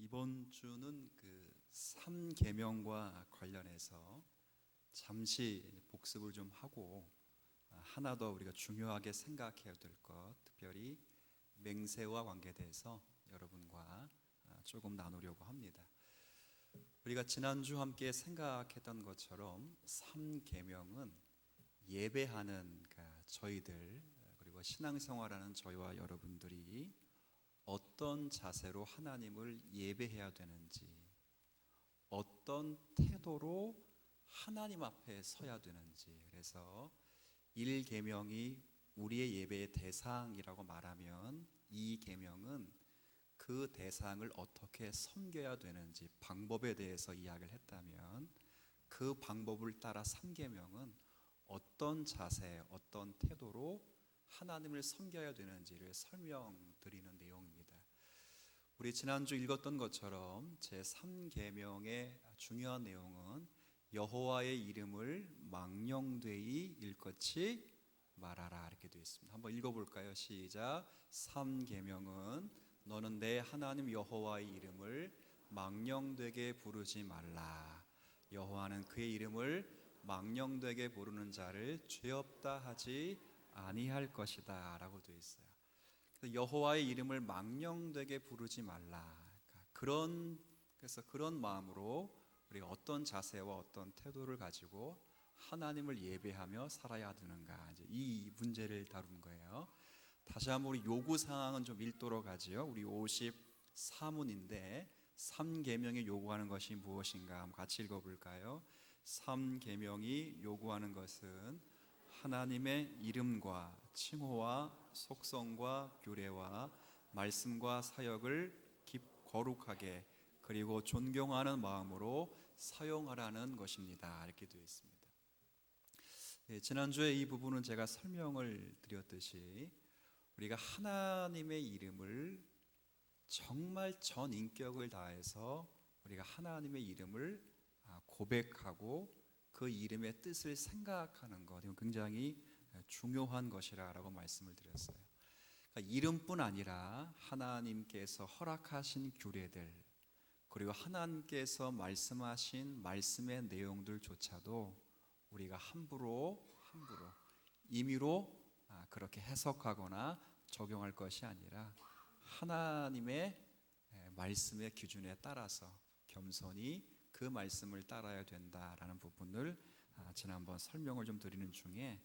이번 주는 그 삼계명과 관련해서 잠시 복습을 좀 하고 하나 더 우리가 중요하게 생각해야 될 것, 특별히 맹세와 관계돼서 여러분과 조금 나누려고 합니다. 우리가 지난주 함께 생각했던 것처럼 삼계명은 예배하는 저희들 그리고 신앙생활하는 저희와 여러분들이 어떤 자세로 하나님을 예배해야 되는지, 어떤 태도로 하나님 앞에 서야 되는지, 그래서 1계명이 우리의 예배의 대상이라고 말하면 2계명은 그 대상을 어떻게 섬겨야 되는지 방법에 대해서 이야기를 했다면, 그 방법을 따라 3계명은 어떤 자세, 어떤 태도로 하나님을 섬겨야 되는지를 설명드리는 내용입니다. 우리 지난주 읽었던 것처럼 제3계명의 중요한 내용은 여호와의 이름을 망령되이 일컫지 말아라, 이렇게 되어 있습니다. 한번 읽어볼까요? 시작. 3계명은 너는 내 하나님 여호와의 이름을 망령되게 부르지 말라. 여호와는 그의 이름을 망령되게 부르는 자를 죄 없다 하지 아니할 것이다 라고 되어 있어요. 여호와의 이름을 망령되게 부르지 말라. 그래서 그런 마음으로 우리가 어떤 자세와 어떤 태도를 가지고 하나님을 예배하며 살아야 되는가, 이제 이 문제를 다룬 거예요. 다시 한번 우리 요구 사항은 좀 읽도록 하지요. 우리 54문인데 3계명이 요구하는 것이 무엇인가 한번 같이 읽어볼까요? 3계명이 요구하는 것은 하나님의 이름과 칭호와 속성과 규례와 말씀과 사역을 거룩하게 그리고 존경하는 마음으로 사용하라는 것입니다. 이렇게 되어 있습니다. 지난주에 이 부분은 제가 설명을 드렸듯이 우리가 하나님의 이름을 정말 전 인격을 다해서 우리가 하나님의 이름을 고백하고 그 이름의 뜻을 생각하는 것, 이건 굉장히 중요한 것이라고 말씀을 드렸어요. 그러니까 이름뿐 아니라 하나님께서 허락하신 규례들, 그리고 하나님께서 말씀하신 말씀의 내용들조차도 우리가 함부로 임의로 그렇게 해석하거나 적용할 것이 아니라 하나님의 말씀의 기준에 따라서 겸손히 그 말씀을 따라야 된다라는 부분을 지난번 설명을 좀 드리는 중에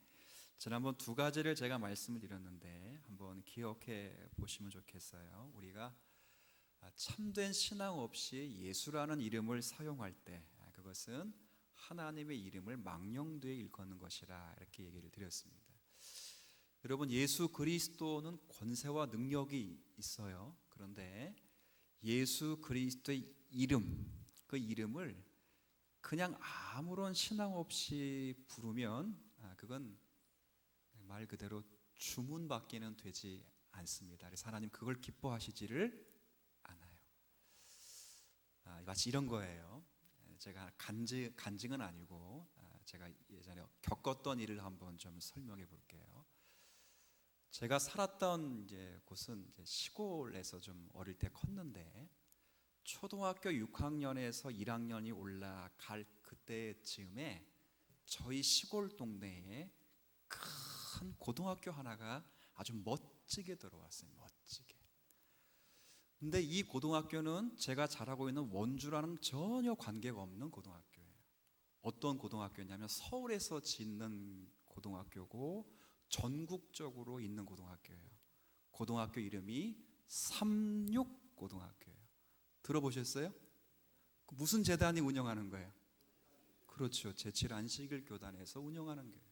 지난번 두 가지를 제가 말씀을 드렸는데 한번 기억해 보시면 좋겠어요. 우리가 참된 신앙 없이 예수라는 이름을 사용할 때 그것은 하나님의 이름을 망령되이 일컫는 것이라, 이렇게 얘기를 드렸습니다. 여러분, 예수 그리스도는 권세와 능력이 있어요. 그런데 예수 그리스도의 이름, 그 이름을 그냥 아무런 신앙 없이 부르면 그건 말 그대로 주문받기는 되지 않습니다. 그래서 하나님 그걸 기뻐하시지를 않아요. 마치 이런 거예요. 제가 간증은 아니고 제가 예전에 겪었던 일을 한번 좀 설명해 볼게요. 제가 살았던 곳은 시골에서 좀 어릴 때 컸는데 초등학교 6학년에서 1학년이 올라갈 그때쯤에 저희 시골 동네에 큰 고등학교 하나가 아주 멋지게 들어왔어요. 멋지게. 근데 이 고등학교는 제가 자라고 있는 원주라는 전혀 관계가 없는 고등학교예요. 어떤 고등학교냐면 서울에서 짓는 고등학교고 전국적으로 있는 고등학교예요. 고등학교 이름이 삼육고등학교예요. 들어보셨어요? 무슨 재단이 운영하는 거예요? 그렇죠. 제칠안식일교단에서 운영하는 거예요.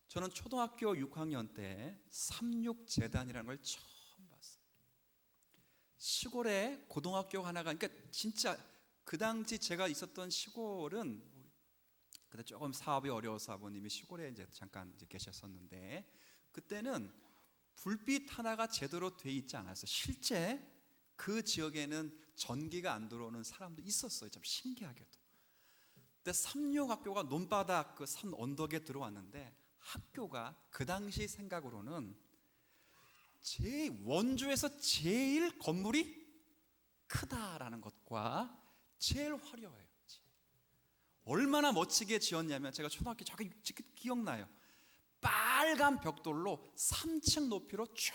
저는 초등학교 6학년 때 삼육재단이라는 걸 처음 봤어요. 시골에 고등학교 하나가, 그러니까 진짜 그 당시 제가 있었던 시골은 그때 조금 사업이 어려워서 아버님이 시골에 잠깐 계셨었는데 그때는 불빛 하나가 제대로 돼 있지 않았어요. 실제 그 지역에는 전기가 안 들어오는 사람도 있었어요. 참 신기하게도. 근데 삼육학교가 논바닥 그 산 언덕에 들어왔는데 학교가 그 당시 생각으로는 원주에서 제일 건물이 크다라는 것과 제일 화려해요. 얼마나 멋지게 지었냐면 제가 초등학교 저기 기억나요. 빨간 벽돌로 3층 높이로 쫙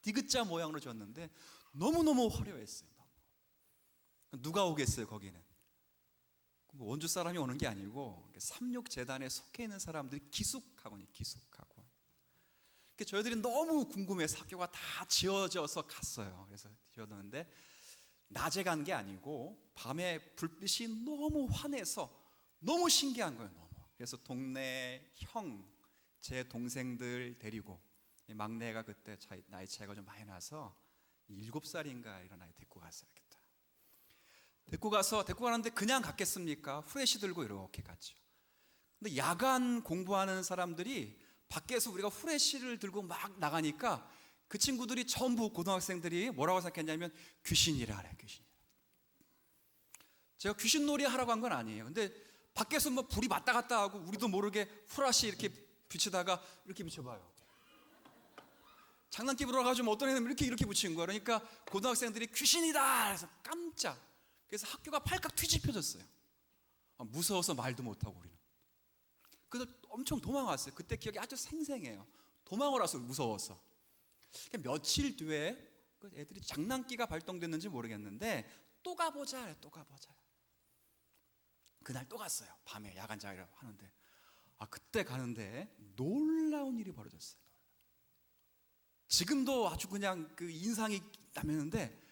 디귿자 모양으로 지었는데 너무너무 화려했어요. 누가 오겠어요 거기는? 원주 사람이 오는 게 아니고 삼육재단에 속해 있는 사람들이 기숙학원이 기숙학원. 저희들이 너무 궁금해서 학교가 다 지어져서 갔어요. 그래서 지어졌는데 낮에 간 게 아니고 밤에 불빛이 너무 환해서 너무 신기한 거예요. 너무. 그래서 동네 형, 제 동생들 데리고 막내가 그때 나이 차이가 좀 많이 나서 7살인가 이런 아이 데리고 갔어요. 데리고 가는데 그냥 갔겠습니까? 후레쉬 들고 이렇게 갔죠. 근데 야간 공부하는 사람들이 밖에서 우리가 후레쉬를 들고 막 나가니까 그 친구들이 전부 고등학생들이 뭐라고 생각했냐면 귀신이라 그래, 귀신. 제가 귀신놀이 하라고 한 건 아니에요. 근데 밖에서 뭐 불이 왔다 갔다 하고 우리도 모르게 후라시 이렇게 비치다가 이렇게 비춰봐요. 장난기 불어가지고 어떤 애는 이렇게 붙인 거야. 그러니까 고등학생들이 귀신이다 해서 깜짝. 그래서 학교가 팔깍 뒤집혀졌어요. 무서워서 말도 못하고 우리는. 그래서 엄청 도망왔어요. 그때 기억이 아주 생생해요. 도망을 와서 무서워서. 며칠 뒤에 애들이 장난기가 발동됐는지 모르겠는데 또 가보자. 그날 또 갔어요. 밤에 야간 자율이라고 하는데 그때 가는데 놀라운 일이 벌어졌어요. 지금도 아주 그냥 그 인상이 남았는데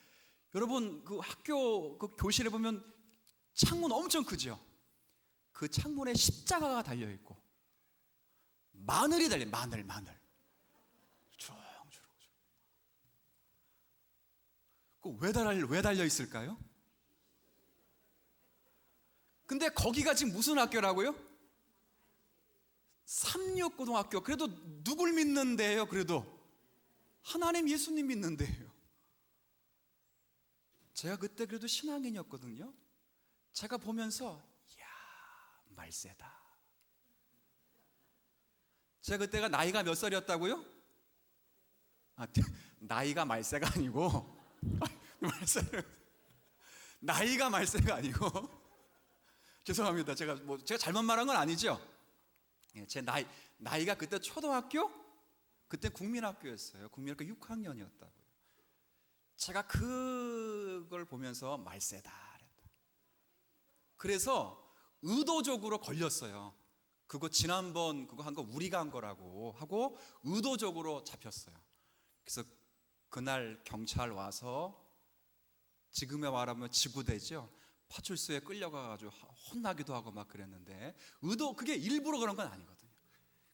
여러분 그 학교 그 교실에 보면 창문 엄청 크죠. 그 창문에 십자가가 달려 있고 마늘이 달려 마늘 왜 달려 있을까요? 근데 거기가 지금 무슨 학교라고요? 삼육고등학교. 그래도 누굴 믿는데요? 그래도 하나님 예수님 믿는데요. 제가 그때 그래도 신앙인이었거든요. 제가 보면서 이야 말세다. 제가 그때가 나이가 몇 살이었다고요? 나이가 말세가 아니고 나이가 말세가 아니고 죄송합니다. 제가 잘못 말한 건 아니죠. 제 나이가 그때 초등학교, 그때 국민학교였어요. 국민학교 6학년이었다고요. 제가 그걸 보면서 말세다 그랬다. 그래서 의도적으로 걸렸어요. 그거 지난번 그거 한 거 우리가 한 거라고 하고 의도적으로 잡혔어요. 그래서 그날 경찰 와서 지금에 말하면 지구대죠. 파출소에 끌려가가지고 혼나기도 하고 막 그랬는데 그게 일부러 그런 건 아니거든요.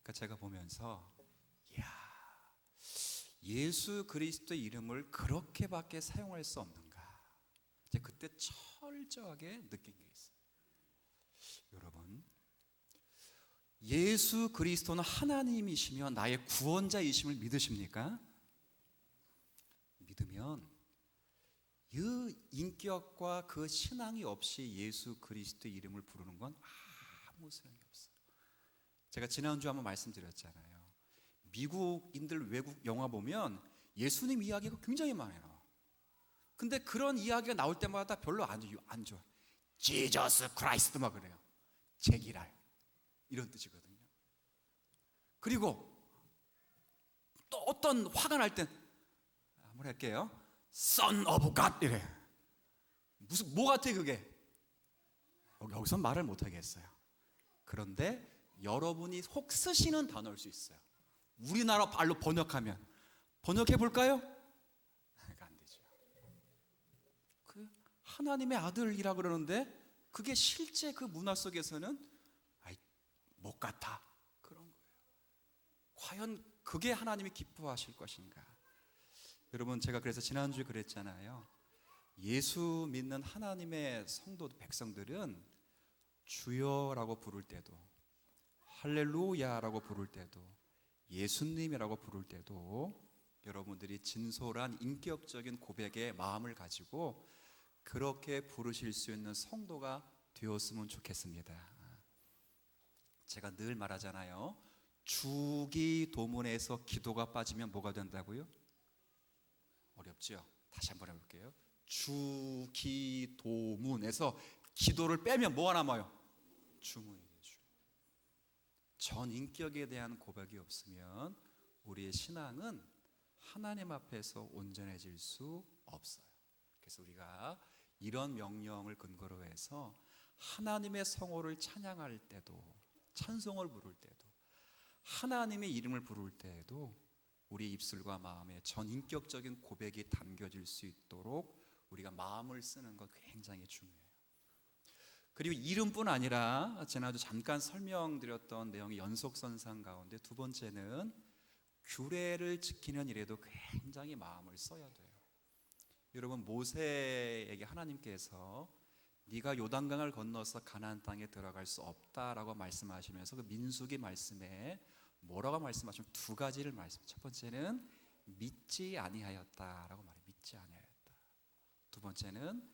그러니까 제가 보면서 이야 예수 그리스도의 이름을 그렇게밖에 사용할 수 없는가. 이제 그때 철저하게 느낀 게 있어요. 여러분 예수 그리스도는 하나님이시며 나의 구원자이심을 믿으십니까? 믿으면 그 인격과 그 신앙이 없이 예수 그리스도의 이름을 부르는 건 아무 소용이 없어요. 제가 지난주에 한번 말씀드렸잖아요. 미국인들 외국 영화 보면 예수님 이야기가 굉장히 많아요. 근데 그런 이야기가 나올 때마다 별로 안 좋아. 지저스 크라이스트 막 그래요. 제기랄 이런 뜻이거든요. 그리고 또 어떤 화가 날 땐 한번 할게요. Son of God 이래. 뭐 같아 그게? 여기서 말을 못 하겠어요. 그런데 여러분이 혹 쓰시는 단어일 수 있어요. 우리나라 말로 번역해 볼까요? 안 되죠. 그 하나님의 아들이라 그러는데 그게 실제 그 문화 속에서는 못 같아 그런 거예요. 과연 그게 하나님이 기뻐하실 것인가? 여러분 제가 그래서 지난주에 그랬잖아요. 예수 믿는 하나님의 성도 백성들은 주여라고 부를 때도 할렐루야라고 부를 때도 예수님이라고 부를 때도 여러분들이 진솔한 인격적인 고백의 마음을 가지고 그렇게 부르실 수 있는 성도가 되었으면 좋겠습니다. 제가 늘 말하잖아요. 주기도문에서 기도가 빠지면 뭐가 된다고요? 어렵죠? 다시 한번 해볼게요. 주기도문에서 기도를 빼면 뭐가 남아요? 주문이에요. 전인격에 대한 고백이 없으면 우리의 신앙은 하나님 앞에서 온전해질 수 없어요. 그래서 우리가 이런 명령을 근거로 해서 하나님의 성호를 찬양할 때도, 찬송을 부를 때도, 하나님의 이름을 부를 때에도 우리 입술과 마음에 전인격적인 고백이 담겨질 수 있도록 우리가 마음을 쓰는 것 굉장히 중요해요. 그리고 이름뿐 아니라 지난주 잠깐 설명드렸던 내용의 연속선상 가운데 두 번째는 규례를 지키는 일에도 굉장히 마음을 써야 돼요. 여러분, 모세에게 하나님께서 네가 요단강을 건너서 가나안 땅에 들어갈 수 없다라고 말씀하시면서 그 민수기 말씀에 뭐라고 말씀하시면 두 가지를 말씀. 첫 번째는 믿지 아니하였다라고 말해요. 믿지 아니하였다. 두 번째는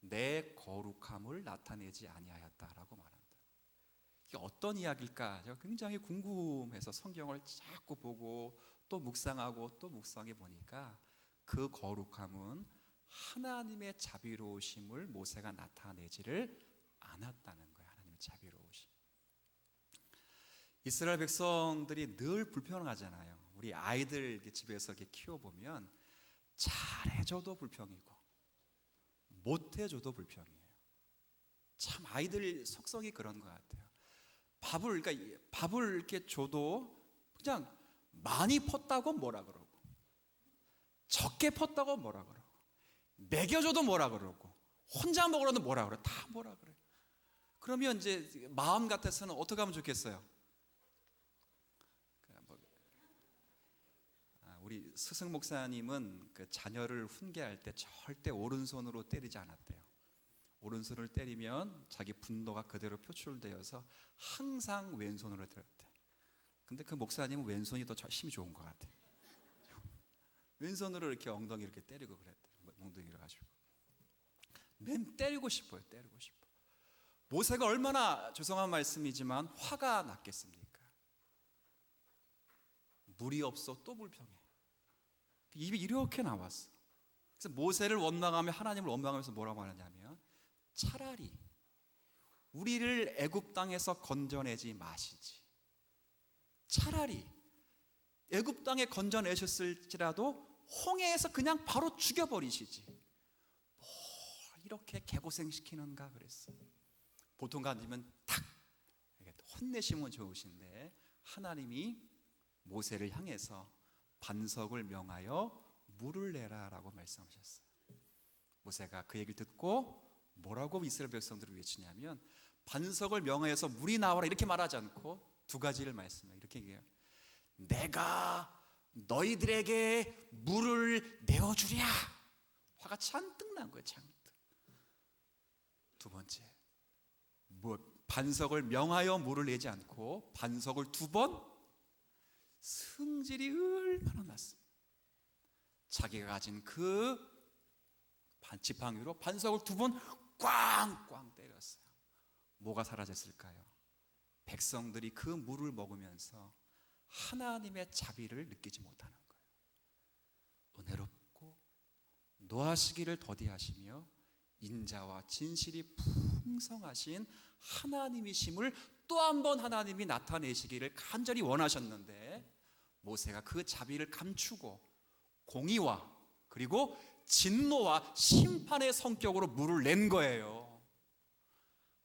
내 거룩함을 나타내지 아니하였다라고 말한다. 이게 어떤 이야기일까? 제가 굉장히 궁금해서 성경을 자꾸 보고 또 묵상하고 또 묵상해 보니까 그 거룩함은 하나님의 자비로우심을 모세가 나타내지를 않았다는 거예요. 하나님의 자비로우심. 이스라엘 백성들이 늘 불평하잖아요. 우리 아이들 집에서 이렇게 키워보면 잘해줘도 불평이고 못해줘도 불평이에요. 참 아이들 속성이 그런 것 같아요. 그러니까 밥을 이렇게 줘도 그냥 많이 펐다고 뭐라 그러고, 적게 펐다고 뭐라 그러고, 먹여줘도 뭐라 그러고, 혼자 먹으라도 뭐라 그래, 다 뭐라 그래. 그러면 이제 마음 같아서는 어떻게 하면 좋겠어요? 우리 스승 목사님은 그 자녀를 훈계할 때 절대 오른손으로 때리지 않았대요. 오른손을 때리면 자기 분노가 그대로 표출되어서 항상 왼손으로 때렸대. 근데 그 목사님은 왼손이 더 힘이 좋은 것 같아요. 왼손으로 이렇게 엉덩이 이렇게 때리고 그랬대요. 엉덩이를 가지고 맨 때리고 싶어요. 때리고 싶어. 모세가 얼마나 죄송한 말씀이지만 화가 났겠습니까? 물이 없어 또 불평해. 입이 이렇게 나왔어. 그래서 모세를 원망하며 하나님을 원망하면서 뭐라고 하느냐면 차라리 우리를 애굽 땅에서 건져내지 마시지. 차라리 애굽 땅에 건져내셨을지라도 홍해에서 그냥 바로 죽여버리시지. 뭐 이렇게 개고생시키는가 그랬어. 보통 같으면 탁 혼내시면 좋으신데 하나님이 모세를 향해서 반석을 명하여 물을 내라라고 말씀하셨어요. 모세가 그 얘기를 듣고 뭐라고 이스라엘 백성들을 외치냐면 반석을 명하여서 물이 나와라 이렇게 말하지 않고 두 가지를 말씀해요. 이렇게 얘기해요. 내가 너희들에게 물을 내어주랴. 화가 잔뜩 난 거예요. 잔뜩. 두 번째, 반석을 명하여 물을 내지 않고 반석을 두 번 승질이 얼마나 났습니까? 자기가 가진 그 지팡이로 반석을 두 번 꽝꽝 때렸어요. 뭐가 사라졌을까요? 백성들이 그 물을 먹으면서 하나님의 자비를 느끼지 못하는 거예요. 은혜롭고 노하시기를 더디하시며 인자와 진실이 풍성하신 하나님이심을 또 한 번 하나님이 나타내시기를 간절히 원하셨는데 모세가 그 자비를 감추고 공의와 그리고 진노와 심판의 성격으로 물을 낸 거예요.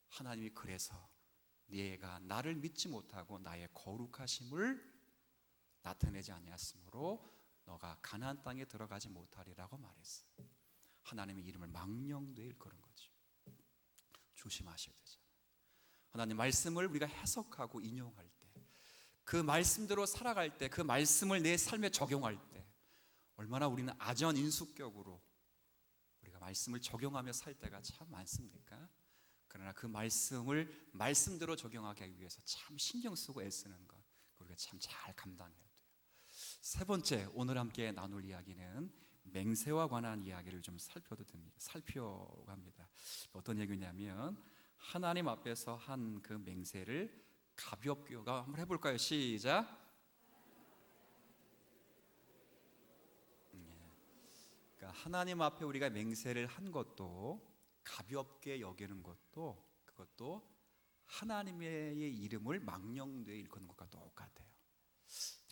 하나님이 그래서 네가 나를 믿지 못하고 나의 거룩하심을 나타내지 아니하므로 너가 가나안 땅에 들어가지 못하리라고 말했어요. 하나님의 이름을 망령되이 일컬은 거죠. 조심하셔야 되잖아요. 하나님 말씀을 우리가 해석하고 인용할 때, 그 말씀대로 살아갈 때, 그 말씀을 내 삶에 적용할 때 얼마나 우리는 아전인수격으로 우리가 말씀을 적용하며 살 때가 참 많습니까? 그러나 그 말씀을 말씀대로 적용하기 위해서 참 신경 쓰고 애쓰는 것 우리가 참 잘 감당해야 돼요. 세 번째, 오늘 함께 나눌 이야기는 맹세와 관한 이야기를 좀 살펴고 합니다. 어떤 얘기냐면 하나님 앞에서 한 그 맹세를 가볍게 한번 해볼까요? 시작. 그러니까 하나님 앞에 우리가 맹세를 한 것도 가볍게 여기는 것도 그것도 하나님의 이름을 망령되이 일컫는 것과 똑같아요.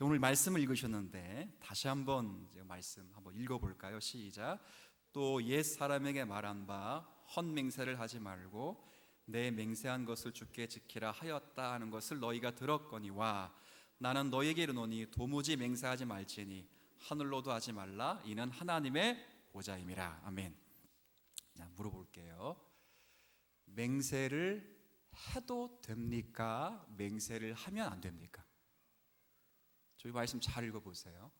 오늘 말씀을 읽으셨는데 다시 한번 말씀 한번 읽어볼까요? 시작. 또 옛 사람에게 말한 바 헛맹세를 하지 말고 내 맹세한 것을 주께 지키라 하였다 하는 것을 너희가 들었거니와 나는 너희에게 이르노니 도무지 맹세하지 말지니 하늘로도 하지 말라 이는 하나님의 보좌임이라. 아멘. 자, 물어볼게요. 맹세를 해도 됩니까? 맹세를 하면 안 됩니까? 저희 말씀 잘 읽어보세요.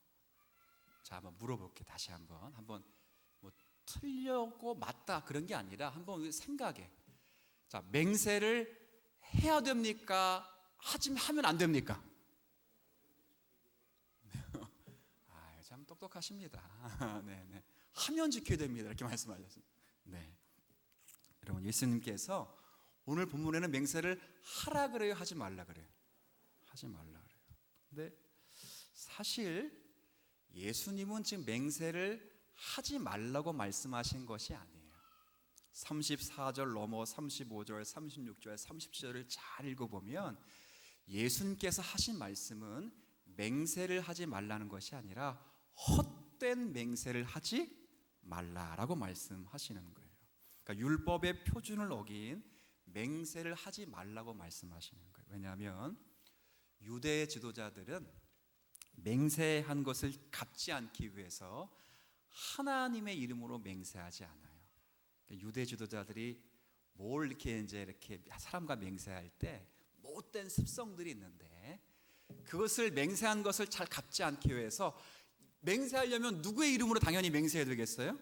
자, 한번 물어볼게요. 다시 한번 뭐 틀렸고 맞다 그런 게 아니라 한번 생각해. 자, 맹세를 해야 됩니까? 하면 안 됩니까? 참 똑똑하십니다. 네. 하면 지켜야 됩니다. 이렇게 말씀하셨습니다. 네. 여러분, 예수님께서 오늘 본문에는 맹세를 하라 그래요, 하지 말라 그래요? 하지 말라 그래요. 근데 사실 예수님은 지금 맹세를 하지 말라고 말씀하신 것이 아니에요. 34절 넘어 35절, 36절, 37절을 잘 읽어보면 예수님께서 하신 말씀은 맹세를 하지 말라는 것이 아니라 헛된 맹세를 하지 말라라고 말씀하시는 거예요. 그러니까 율법의 표준을 어긴 맹세를 하지 말라고 말씀하시는 거예요. 왜냐하면 유대 지도자들은 맹세한 것을 갚지 않기 위해서 하나님의 이름으로 맹세하지 않아요. 유대 지도자들이 뭘 이렇게 사람과 맹세할 때 못된 습성들이 있는데 그것을 맹세한 것을 잘 갚지 않기 위해서 맹세하려면 누구의 이름으로 당연히 맹세해야 되겠어요?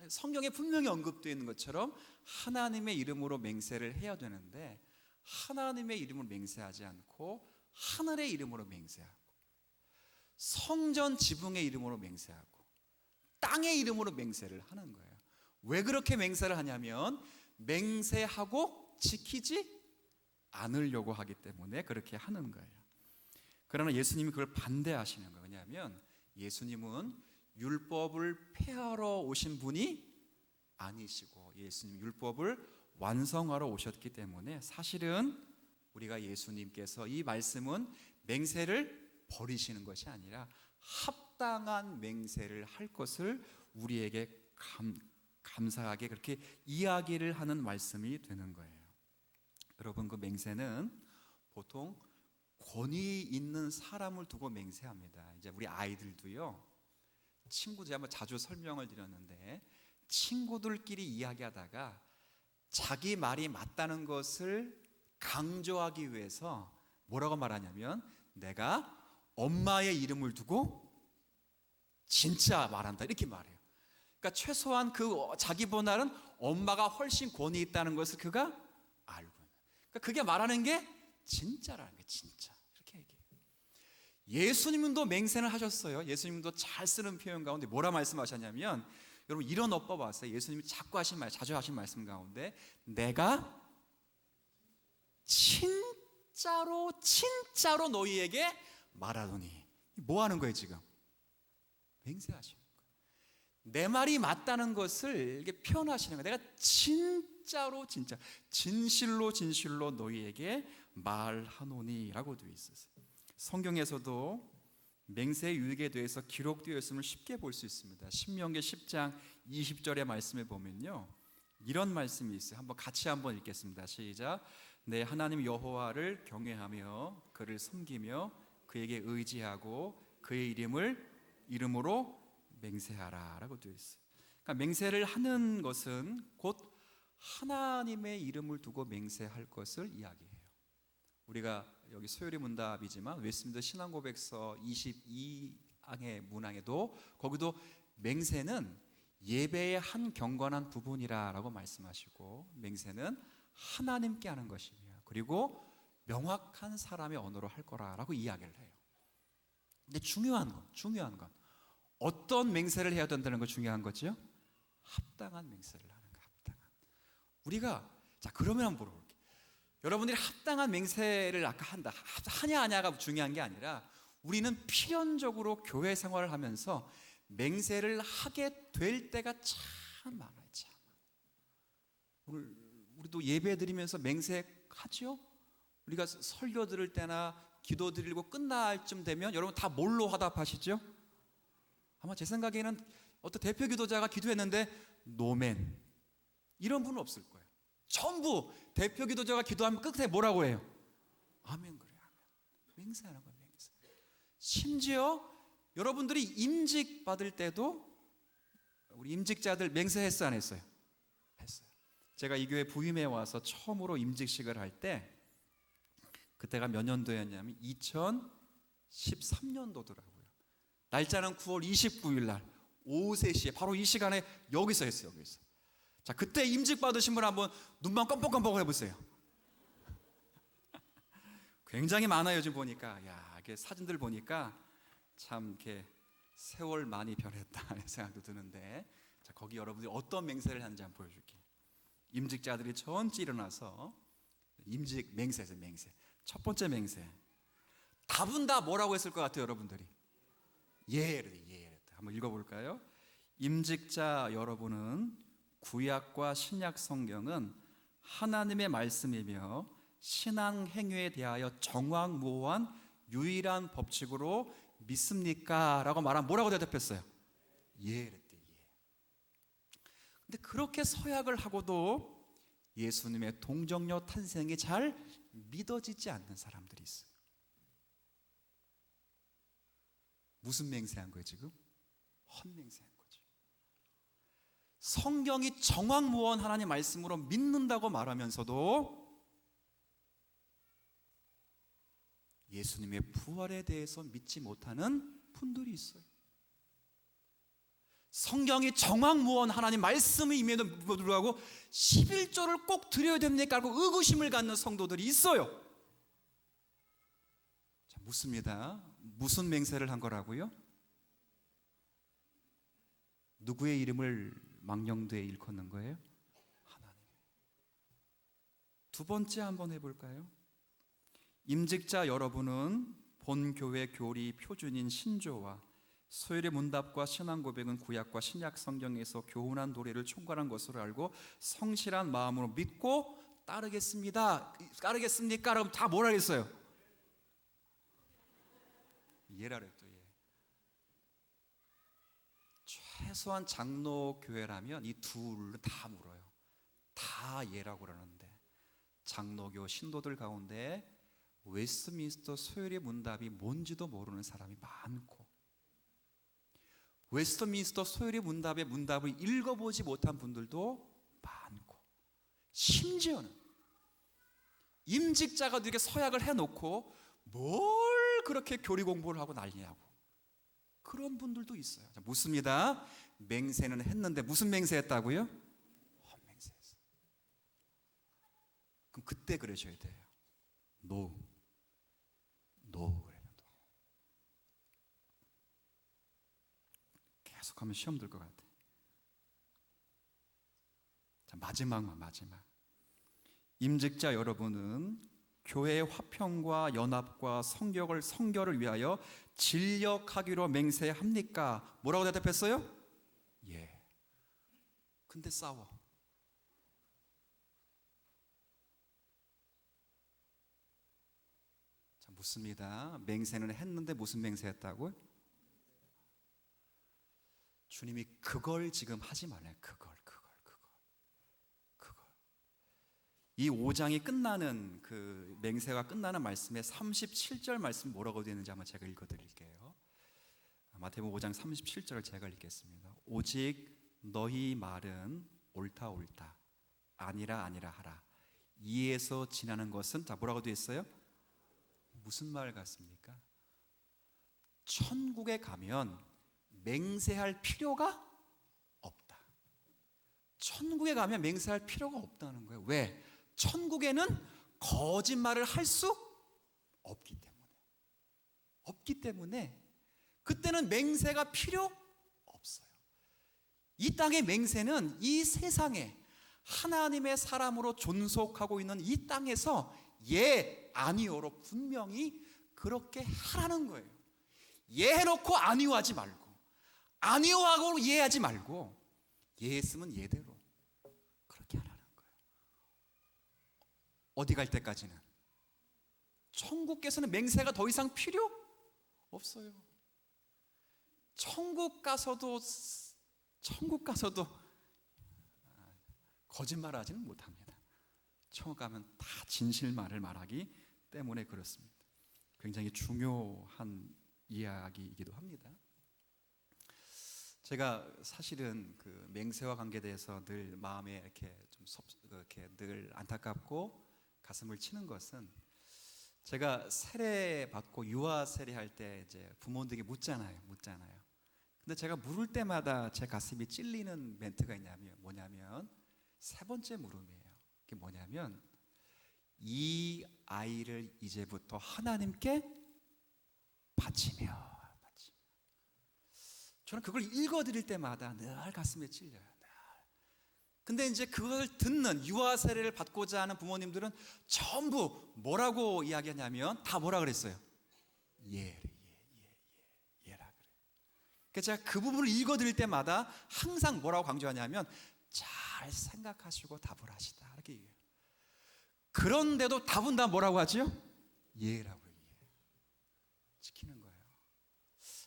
성경에 분명히 언급되어 있는 것처럼 하나님의 이름으로 맹세를 해야 되는데 하나님의 이름으로 맹세하지 않고 하늘의 이름으로 맹세하고 성전 지붕의 이름으로 맹세하고 땅의 이름으로 맹세를 하는 거예요. 왜 그렇게 맹세를 하냐면 맹세하고 지키지 않으려고 하기 때문에 그렇게 하는 거예요. 그러나 예수님이 그걸 반대하시는 거예요. 왜냐하면 예수님은 율법을 폐하러 오신 분이 아니시고 예수님 율법을 완성하러 오셨기 때문에 사실은 우리가 예수님께서 이 말씀은 맹세를 버리시는 것이 아니라 합당한 맹세를 할 것을 우리에게 감사하게 그렇게 이야기를 하는 말씀이 되는 거예요. 여러분, 그 맹세는 보통 권위 있는 사람을 두고 맹세합니다. 이제 우리 아이들도요, 친구들이 한번 자주 설명을 드렸는데 친구들끼리 이야기하다가 자기 말이 맞다는 것을 강조하기 위해서 뭐라고 말하냐면 내가 엄마의 이름을 두고 진짜 말한다 이렇게 말해요. 그러니까 최소한 그 자기보다는 엄마가 훨씬 권위 있다는 것을 그가 알고 있는. 그러니까 그게 말하는 게 진짜라는 게 진짜 이렇게 얘기해요. 예수님도 맹세를 하셨어요. 예수님도 잘 쓰는 표현 가운데 뭐라 말씀하셨냐면 여러분 이런 어법 아세요? 예수님이 자주 하신 말씀 가운데 내가 진짜로 너희에게 말하노니. 뭐 하는 거예요 지금? 맹세하시는 거예요. 내 말이 맞다는 것을 이렇게 표현하시는 거예요. 내가 진실로 너희에게 말하노니 라고 되어 있었어요. 성경에서도 맹세의 유익에 대해서 기록되어 있음을 쉽게 볼 수 있습니다. 신명기 10장 20절의 말씀에 보면요 이런 말씀이 있어요. 같이 한번 읽겠습니다. 시작. 내 하나님 여호와를 경외하며 그를 섬기며 그에게 의지하고 그의 이름으로 맹세하라 라고 되어 있어요. 그러니까 맹세를 하는 것은 곧 하나님의 이름을 두고 맹세할 것을 이야기해요. 우리가 여기 소요리 문답이지만 웨스트민스터 신앙고백서 22항의 문항에도 거기도 맹세는 예배의 한 경건한 부분이라고 말씀하시고 맹세는 하나님께 하는 것이며 그리고 명확한 사람의 언어로 할 거라고 이야기를 해요. 근데 중요한 건 어떤 맹세를 해야 된다는 거 중요한 거죠? 합당한 맹세를 하는 거. 합당한. 우리가 자 그러면 한번 물어볼게요. 여러분들이 합당한 맹세를 아까 하냐 안 하냐가 중요한 게 아니라 우리는 필연적으로 교회 생활을 하면서 맹세를 하게 될 때가 참 많아요. 참. 오늘 우리도 예배 드리면서 맹세하죠? 우리가 설교 들을 때나 기도 드리고 끝날 쯤 되면 여러분 다 뭘로 화답하시죠? 아마 제 생각에는 어떤 대표 기도자가 기도했는데 노멘 이런 분은 없을 거예요. 전부 대표 기도자가 기도하면 끝에 뭐라고 해요? 아멘 그래요. 아멘. 맹세하는 거예요. 맹세. 심지어 여러분들이 임직 받을 때도 우리 임직자들 맹세했어 안 했어요? 했어요. 제가 이 교회 부임해 와서 처음으로 임직식을 할 때 그때가 몇 년도였냐면 2013년도더라고요. 날짜는 9월 29일 날 오후 3시에 바로 이 시간에 여기서 했어요. 여기서. 자, 그때 임직 받으신 분 한번 눈만 껌뻑껌뻑 해보세요. 굉장히 많아요. 지금 보니까 야, 이게 사진들 보니까 참 이렇게 세월 많이 변했다 하는 생각도 드는데, 자, 거기 여러분들이 어떤 맹세를 하는지 한번 보여줄게요. 임직자들이 전체 일어나서 임직 맹세에서 맹세. 첫 번째 맹세. 답은 다 뭐라고 했을 것 같아요, 여러분들이? 예. 한번 읽어볼까요? 임직자 여러분은 구약과 신약 성경은 하나님의 말씀이며 신앙 행위에 대하여 정확무오한 유일한 법칙으로 믿습니까? 라고 말하면 뭐라고 대답했어요? 예. 근데 그렇게 서약을 하고도 예수님의 동정녀 탄생이 잘 믿어지지 않는 사람들이 있어요. 무슨 맹세한 거예요 지금? 헛맹세한 거죠. 성경이 정확무원 하나님 말씀으로 믿는다고 말하면서도 예수님의 부활에 대해서 믿지 못하는 분들이 있어요. 성경이 정확무원 하나님 말씀이 임에도 불구하고 11조를 꼭 드려야 됩니까? 하고 의구심을 갖는 성도들이 있어요. 자, 묻습니다. 무슨 맹세를 한 거라고요? 누구의 이름을 망령되에 일컫는 거예요? 하나님. 두 번째 한번 해볼까요? 임직자 여러분은 본교회 교리 표준인 신조와 소율의 문답과 신앙 고백은 구약과 신약 성경에서 교훈한 도리를 총괄한 것으로 알고 성실한 마음으로 믿고 따르겠습니다. 따르겠습니까? 그럼 다 뭐라 했어요? 예라 그랬죠. 예. 최소한 장로교회라면 이 둘은 다 물어요. 다 예라고 그러는데 장로교 신도들 가운데 웨스트민스터 소율의 문답이 뭔지도 모르는 사람이 많고, 웨스트민스터 소율의 문답의 문답을 읽어보지 못한 분들도 많고, 심지어는 임직자가 이렇게 서약을 해놓고 뭘 그렇게 교리 공부를 하고 난리냐고 그런 분들도 있어요. 자, 묻습니다. 맹세는 했는데 무슨 맹세했다고요? 헛맹세했어요. 그럼 그때 그러셔야 돼요. 노 그래요. 계속하면 시험 들 것 같아. 자, 마지막. 임직자 여러분은 교회의 화평과 연합과 성결을 위하여 진력하기로 맹세합니까? 뭐라고 대답했어요? 예. 근데 싸워. 자, 묻습니다. 맹세는 했는데 무슨 맹세했다고요? 주님이 그걸 지금 하지 말아요. 그걸. 이 5장이 끝나는 그 맹세가 끝나는 말씀에 37절 말씀 뭐라고 되어 있는지 한번 제가 읽어드릴게요. 마태복음 5장 37절을 제가 읽겠습니다. 오직 너희 말은 옳다 아니라 하라. 이에서 지나는 것은 자 뭐라고 되어 있어요? 무슨 말 같습니까? 천국에 가면 맹세할 필요가 없다. 천국에 가면 맹세할 필요가 없다는 거예요. 왜? 천국에는 거짓말을 할 수 없기 때문에 그때는 맹세가 필요 없어요. 이 땅의 맹세는 이 세상에 하나님의 사람으로 존속하고 있는 이 땅에서 예, 아니오로 분명히 그렇게 하라는 거예요. 예 해놓고 아니오 하지 말고, 아니요 하고 이해하지 말고 예했으면 예대로 그렇게 하라는 거예요. 어디 갈 때까지는 천국께서는 맹세가 더 이상 필요 없어요. 천국 가서도 거짓말하지는 못합니다. 천국 가면 다 진실말을 말하기 때문에 그렇습니다. 굉장히 중요한 이야기이기도 합니다. 제가 사실은 그 맹세와 관계돼서 늘 마음에 이렇게 늘 안타깝고 가슴을 치는 것은, 제가 세례 받고 유아 세례할 때 이제 부모님에게 묻잖아요. 근데 제가 물을 때마다 제 가슴이 찔리는 멘트가 뭐냐면 세 번째 물음이에요. 그게 뭐냐면, 이 아이를 이제부터 하나님께 바치며. 저는 그걸 읽어드릴 때마다 늘 가슴에 찔려요. 근데 이제 그걸 듣는, 유아 세례를 받고자 하는 부모님들은 전부 뭐라고 이야기하냐면 다 뭐라 그랬어요? 예라 그래. 그래서 제가 그 부분을 읽어드릴 때마다 항상 뭐라고 강조하냐면 잘 생각하시고 답을 하시다 이렇게 얘기해요. 그런데도 답은 다 뭐라고 하죠? 예라고요. 예. 지키는 거예요.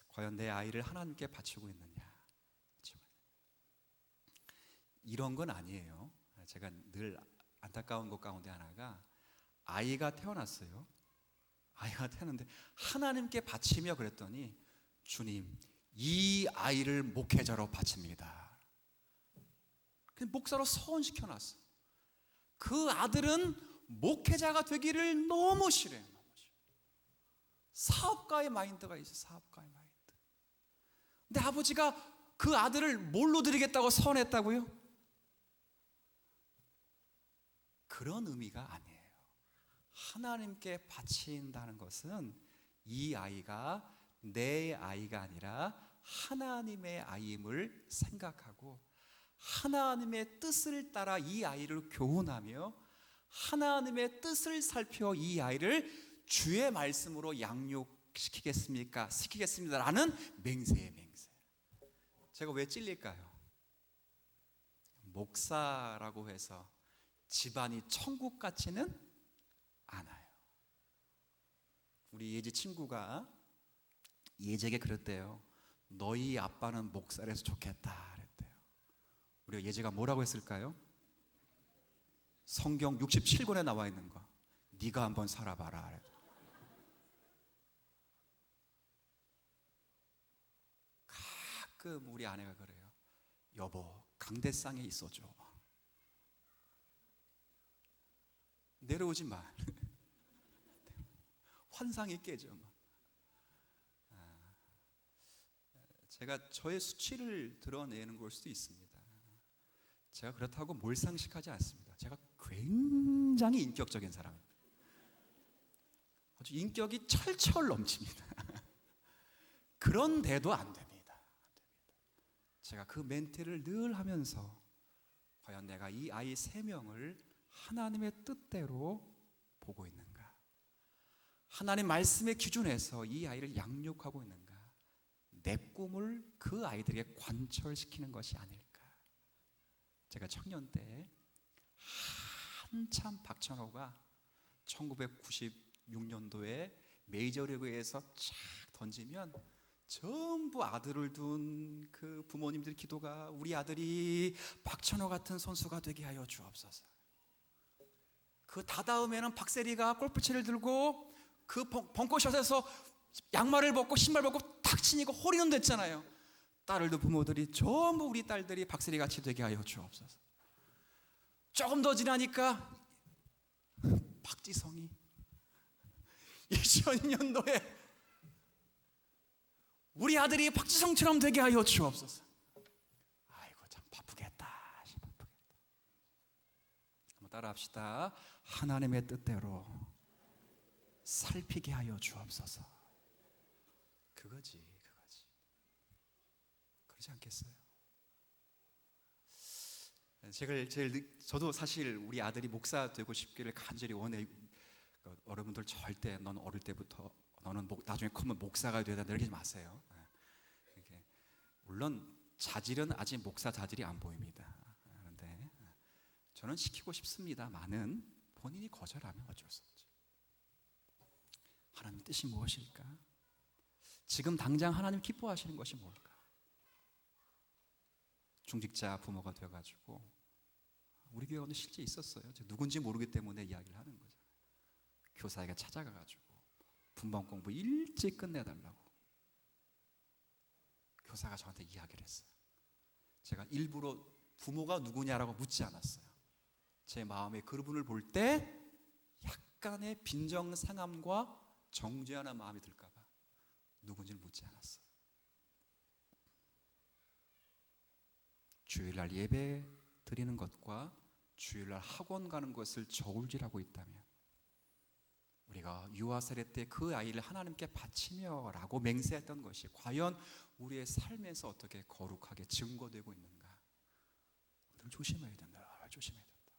과연 내 아이를 하나님께 바치고 있느냐? 이런 건 아니에요. 제가 늘 안타까운 것 가운데 하나가, 아이가 태어났어요. 아이가 태어났는데 하나님께 바치며 그랬더니, 주님, 이 아이를 목회자로 바칩니다. 목사로 서원시켜놨어. 그 아들은 목회자가 되기를 너무 싫어요. 사업가의 마인드가 있어요. 사업가의 마인드. 근데 아버지가 그 아들을 뭘로 드리겠다고 서원했다고요? 그런 의미가 아니에요. 하나님께 바친다는 것은 이 아이가 내 아이가 아니라 하나님의 아이임을 생각하고, 하나님의 뜻을 따라 이 아이를 교훈하며, 하나님의 뜻을 살펴 이 아이를 주의 말씀으로 양육시키겠습니까? 시키겠습니다라는 맹세의 맹세. 제가 왜 찔릴까요? 목사라고 해서 집안이 천국 같지는 않아요. 우리 예지 친구가 예지에게 그랬대요. 너희 아빠는 목사라서 좋겠다 그랬대요. 우리 예지가 뭐라고 했을까요? 성경 67권에 나와 있는 거, 네가 한번 살아봐라. 가끔 우리 아내가 그래요. 여보, 강대상에 있어줘. 내려오지 마. 환상이 깨져. 제가 저의 수치를 드러내는 걸 수도 있습니다. 제가 그렇다고 몰상식하지 않습니다. 제가 굉장히 인격적인 사람입니다. 아주 인격이 철철 넘칩니다. 그런데도 안 됩니다. 제가 그 멘트를 늘 하면서, 과연 내가 이 아이 3명을 하나님의 뜻대로 보고 있는가? 하나님 말씀의 기준에서 이 아이를 양육하고 있는가? 내 꿈을 그 아이들에게 관철시키는 것이 아닐까? 제가 청년 때 한참 박찬호가 1996년도에 메이저리그에서 쫙 던지면 전부 아들을 둔 그 부모님들 기도가, 우리 아들이 박찬호 같은 선수가 되게 하여 주옵소서. 그 다다음에는 박세리가 골프채를 들고 그 벙커샷에서 양말을 벗고 신발 벗고 탁 치니까 홀인원 됐잖아요. 딸을 둔 부모들이 전부 우리 딸들이 박세리 같이 되게 하여 주옵소서. 조금 더 지나니까 박지성이 2002년도에 우리 아들이 박지성처럼 되게 하여 주옵소서. 아이고 참 바쁘겠다. 한번 따라합시다. 하나님의 뜻대로 살피게 하여 주옵소서. 그거지. 그러지 않겠어요? 저도 사실 우리 아들이 목사 되고 싶기를 간절히 원해. 여러분들 절대 넌 어릴 때부터 너는 나중에 크면 목사가 되다 이러지 마세요. 물론 자질은 아직 목사 자질이 안 보입니다. 그런데 저는 시키고 싶습니다만은 본인이 거절하면 어쩔 수 없죠. 하나님 뜻이 무엇일까? 지금 당장 하나님 기뻐하시는 것이 뭘까? 중직자 부모가 되어가지고 우리 교회가 실제 있었어요. 누군지 모르기 때문에 이야기를 하는 거죠. 교사에게 찾아가가지고 분반 공부 일찍 끝내달라고 교사가 저한테 이야기를 했어요. 제가 일부러 부모가 누구냐라고 묻지 않았어요. 제 마음에 그분을 볼 때 약간의 빈정상함과 정죄하는 마음이 들까봐 누군지를 묻지 않았어요. 주일날 예배 드리는 것과 주일날 학원 가는 것을 저울질하고 있다면, 우리가 유아 세례 때 그 아이를 하나님께 바치며 라고 맹세했던 것이 과연 우리의 삶에서 어떻게 거룩하게 증거되고 있는가, 우리를 조심해야 된다. 조심해야 된다.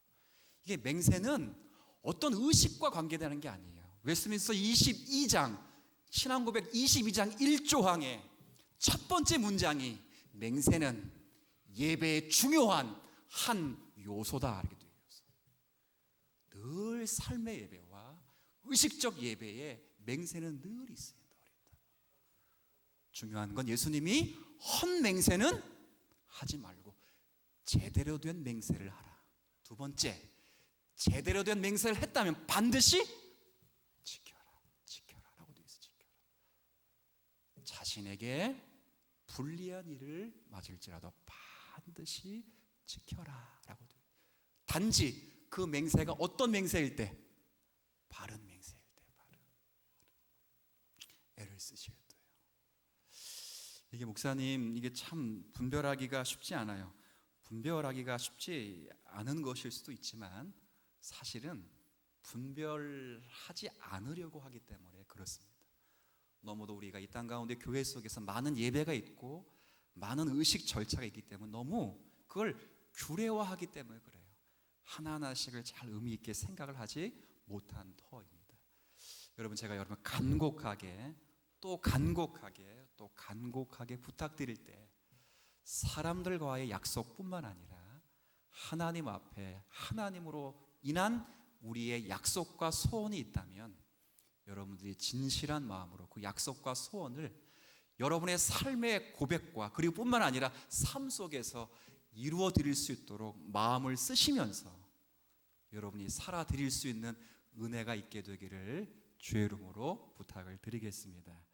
이게 맹세는 어떤 의식과 관계되는 게 아니에요. 웨스트민스터 22장 신앙고백 22장 1조항의 첫 번째 문장이 맹세는 예배의 중요한 한 요소다 이렇게 되어 있어요. 늘 삶의 예배와 의식적 예배에 맹세는 늘 있어야 된다. 중요한 건 예수님이 헛 맹세는 하지 말고 제대로 된 맹세를 하라. 두 번째, 제대로 된 맹세를 했다면 반드시 지켜라 라고 되어 있어요. 지켜라. 자신에게 불리한 일을 맞을지라도 반드시 지켜라 라고 돼요. 단지 그 맹세가 어떤 맹세일 때? 바른 맹세일 때, 애를 쓰셔야 돼요. 이게 목사님, 이게 참 분별하기가 쉽지 않아요. 분별하기가 쉽지 않은 것일 수도 있지만 사실은 분별하지 않으려고 하기 때문에 그렇습니다. 너무도 우리가 이 땅 가운데 교회 속에서 많은 예배가 있고 많은 의식 절차가 있기 때문에 너무 그걸 규례화하기 때문에 그래요. 하나하나씩을 잘 의미 있게 생각을 하지 못한 터입니다. 여러분, 제가 여러분 간곡하게 부탁드릴 때 사람들과의 약속뿐만 아니라 하나님 앞에 하나님으로 인한 우리의 약속과 소원이 있다면 여러분들이 진실한 마음으로 그 약속과 소원을 여러분의 삶의 고백과 그리고 뿐만 아니라 삶 속에서 이루어 드릴 수 있도록 마음을 쓰시면서 여러분이 살아 드릴 수 있는 은혜가 있게 되기를 주의 이름으로 부탁을 드리겠습니다.